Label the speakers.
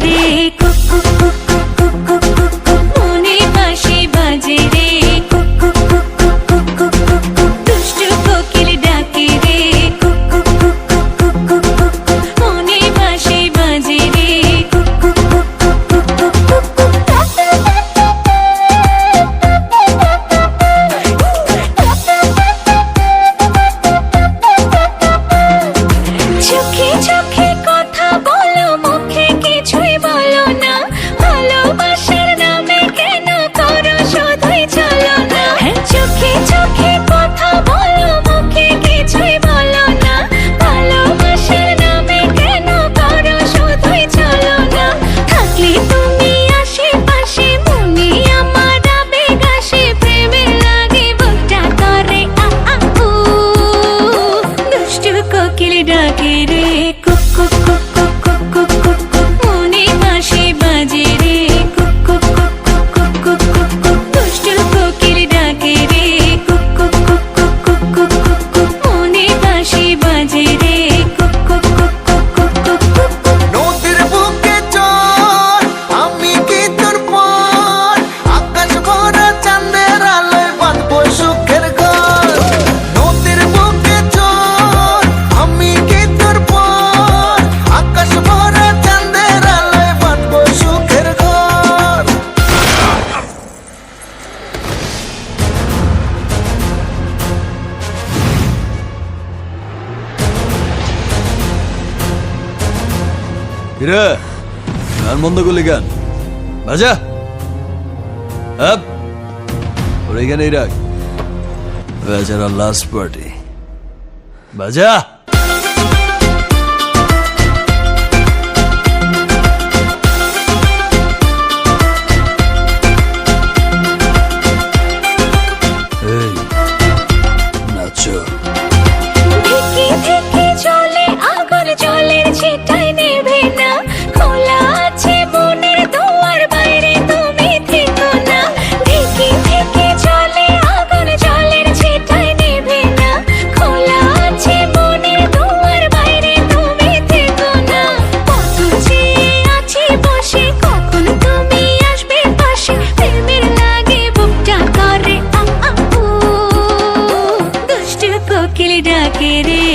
Speaker 1: রে cook cook cook cook cook cook cook cook মনে বাঁশি বাজে রে cook cook cook cook cook cook cook cook দুষ্টু কোকিল ডাকে রে cook cook cook cook cook cook cook cook মনে বাঁশি বাজে রে cook cook cook cook cook cook cook cook চোখে চোখে কথা বলো মুখে কিছুই বলো না ভালোবাসার নামে কেন করো শুধুই চলো না চোখে চোখে কথা বলো মুখে কিছুই বলো না ভালোবাসার নামে কেন করো শুধুই চলো না থাকলে তুমি আশেপাশে মনে আমার আবেগ আসে প্রেমে লাগে বুকটা করে আ আ উ দুষ্টু কোকিল ডাকে রে cook cook cook cook cook cook cook cook মনে বাঁশি বাজে রে cook cook cook cook cook cook cook cook দুষ্টু কোকিল ডাকে রে cook cook cook cook cook cook cook cook মনে বাঁশি বাজে রে cook cook cook cook cook cook cook cook
Speaker 2: নদীর বুকে চল আমি কি তোর পর আকাশ ভরা চাঁদের আলোয় বাঁধবো সুখের ঘর নদীর বুকে চল আমি কি তোর পর আকাশ ভরা চাঁদের আলোয় বাঁধবো সুখের ঘর
Speaker 3: কিরে গান বন্ধ করলি গান বাজা আপ ওর এখানেই রাখ বেচারা লাস্ট পার্টি বাজা এই নাচো
Speaker 1: থেকে থেকে চলে আগুন জলের ছিটায় নেভে না খোলা আছে মনের দুয়ার বাইরে তুমি থেকো না থেকে থেকে চলে আগুন জলের ছিটায় নেভে না খোলা আছে মনের দুয়ার বাইরে তুমি থেকো না কত চেয়ে আছি বসে কখন তুমি আসবে পাশে প্রেমের লাগে বুকটা করে আ আ উ দুষ্টু কোকিল ডাকে রে